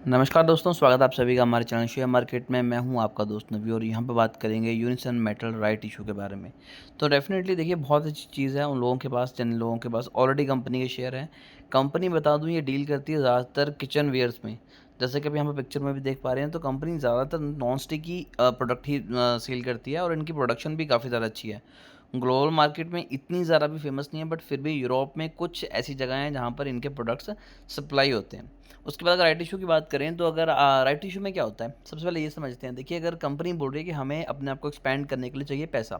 नमस्कार दोस्तों, स्वागत है आप सभी का हमारे चैनल शेयर मार्केट में। मैं हूं आपका दोस्त नवी और यहां पे बात करेंगे यूनिसन मेटल राइट इशू के बारे में। तो डेफिनेटली देखिए, बहुत अच्छी चीज़ है उन लोगों के पास जिन लोगों के पास ऑलरेडी कंपनी के शेयर हैं। कंपनी बता दूं, ये डील करती है ज़्यादातर किचन वेयर्स में। जैसे कि अभी हम पिक्चर में भी देख पा रहे हैं, तो कंपनी ज़्यादातर नॉन स्टिक की प्रोडक्ट ही सेल करती है और इनकी प्रोडक्शन भी काफ़ी ज़्यादा अच्छी है। ग्लोबल मार्केट में इतनी ज़्यादा भी फेमस नहीं है, बट फिर भी यूरोप में कुछ ऐसी जगह हैं जहाँ पर इनके प्रोडक्ट्स सप्लाई होते हैं। उसके बाद अगर राइट इशू की बात करें, तो अगर राइट इशू में क्या होता है, सबसे पहले ये समझते हैं। देखिए, अगर कंपनी बोल रही है कि हमें अपने आप को एक्सपैंड करने के लिए चाहिए पैसा।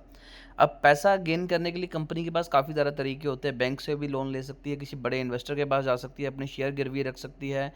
अब पैसा गेन करने के लिए कंपनी के पास काफ़ी ज़्यादा तरीके होते हैं। बैंक से भी लोन ले सकती है, किसी बड़े इन्वेस्टर के पास जा सकती है, अपने शेयर गिरवी रख सकती है,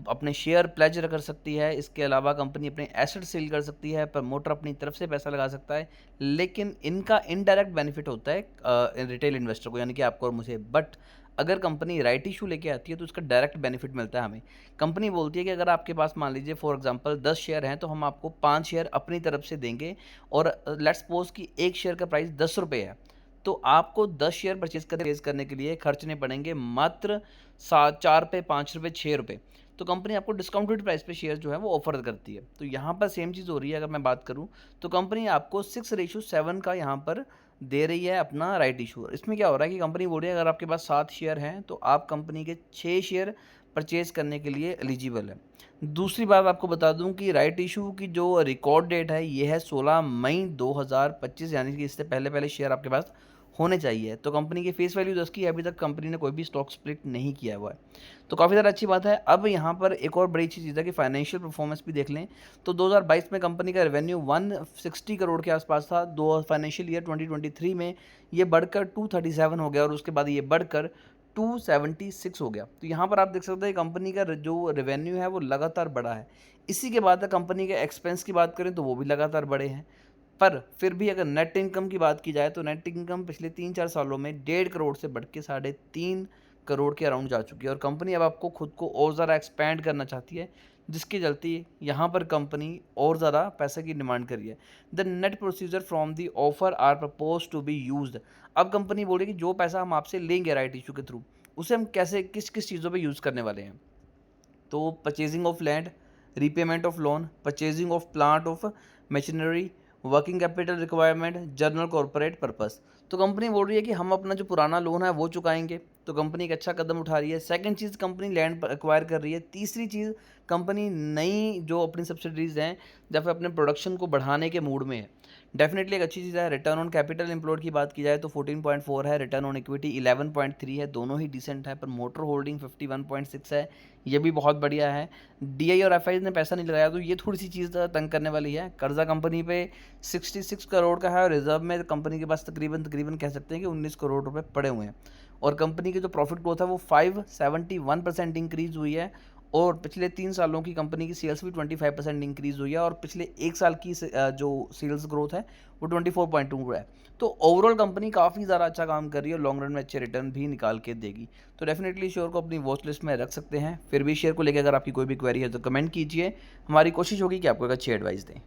अपने शेयर प्लेज कर सकती है। इसके अलावा कंपनी अपने एसेट सेल कर सकती है, प्रमोटर अपनी तरफ से पैसा लगा सकता है। लेकिन इनका इनडायरेक्ट बेनिफिट होता है रिटेल इन्वेस्टर को, यानी कि आपको और मुझे। बट अगर कंपनी राइट इशू लेके आती है, तो उसका डायरेक्ट बेनिफिट मिलता है हमें। कंपनी बोलती है कि अगर आपके पास मान लीजिए फॉर एग्जांपल 10 शेयर हैं, तो हम आपको 5 शेयर अपनी तरफ से देंगे। और लेट्स सपोज कि एक शेयर का प्राइस 10 रुपये है, तो आपको 10 शेयर परचेज करने के लिए खर्चने पड़ेंगे मात्र 4 पे 5 रुपये 6 रुपये। तो कंपनी आपको डिस्काउंटेड प्राइस पे शेयर जो है वो ऑफर करती है। तो यहाँ पर सेम चीज़ हो रही है। अगर मैं बात करूँ, तो कंपनी आपको 6:7 का यहाँ पर दे रही है अपना राइट इशू। इसमें क्या हो रहा है कि कंपनी बोल रही है, अगर आपके पास 7 शेयर हैं, तो आप कंपनी के 6 शेयर परचेज करने के लिए एलिजिबल है। दूसरी बात आपको बता दूं कि राइट इशू की जो रिकॉर्ड डेट है, ये है 16 मई 2025, यानी कि इससे पहले पहले शेयर आपके पास होने चाहिए। तो कंपनी की फेस वैल्यू 10 की है, अभी तक कंपनी ने कोई भी स्टॉक स्प्लिट नहीं किया हुआ है। तो काफ़ी ज़्यादा अच्छी बात है। अब यहाँ पर एक और बड़ी अच्छी चीज़ है कि फाइनेंशियल परफॉर्मेंस भी देख लें। तो 2022 में कंपनी का रेवेन्यू 160 करोड़ के आसपास था। दो फाइनेंशियल ईयर 2023 में ये बढ़कर 237 हो गया, और उसके बाद ये बढ़कर 276 हो गया। तो यहाँ पर आप देख सकते हैं कंपनी का जो रेवेन्यू है वो लगातार बढ़ा है। इसी के बाद कंपनी के एक्सपेंस की बात करें, तो वो भी लगातार बढ़े हैं। पर फिर भी अगर नेट इनकम की बात की जाए, तो नेट इनकम पिछले 3-4 सालों में 1.5 करोड़ से बढ़ के 3.5 करोड़ के अराउंड जा चुकी है। और कंपनी अब आपको खुद को और ज़्यादा एक्सपैंड करना चाहती है, जिसके चलते यहाँ पर कंपनी और ज़्यादा पैसे की डिमांड कर रही है। The net procedure from the offer are propose to be used. अब कंपनी बोल रही है कि जो पैसा हम आपसे लेंगे राइट इशू के थ्रू, उसे हम कैसे किस किस चीज़ों पे यूज़ करने वाले हैं। तो purchasing of land, repayment of loan, purchasing of plant of machinery, working capital requirement, general corporate purpose. तो कंपनी बोल रही है कि हम अपना जो पुराना लोन है वो चुकाएंगे। तो कंपनी एक अच्छा कदम उठा रही है। सेकंड चीज़, कंपनी लैंड एक्वायर कर रही है। तीसरी चीज़, कंपनी नई जो अपनी सब्सिडरीज हैं या फिर अपने प्रोडक्शन को बढ़ाने के मूड में है। डेफिनेटली एक अच्छी चीज़ है। रिटर्न ऑन कैपिटल एम्प्लॉयड की बात की जाए, तो 14.4 है, रिटर्न ऑन इक्विटी 11.3 है, दोनों ही डिसेंट है। पर मोटर होल्डिंग 51.6 है, ये भी बहुत बढ़िया है। डीआई और एफआई ने पैसा नहीं लगाया, तो ये थोड़ी सी चीज़ तंग करने वाली है। कर्जा कंपनी पे 66 करोड़ का है, और रिजर्व में कंपनी के पास तकरीबन तकरीबन कह सकते हैं कि 19 करोड़ रुपए पड़े हुए हैं। और कंपनी की जो प्रॉफिट ग्रोथ है वो 571% इंक्रीज हुई है। और पिछले 3 सालों की कंपनी की सेल्स भी 25% इंक्रीज हुई है। और पिछले 1 साल की जो सेल्स ग्रोथ है वो 24.2 है। तो ओवरऑल कंपनी काफ़ी ज़्यादा अच्छा काम कर रही है, और लॉन्ग रन में अच्छे रिटर्न भी निकाल के देगी। तो डेफिनेटली शेयर को अपनी वॉच लिस्ट में रख सकते हैं। फिर भी शेयर को लेकर अगर आपकी कोई भी क्वेरी है, तो कमेंट कीजिए। हमारी कोशिश होगी कि आपको एक अच्छी एडवाइस दें।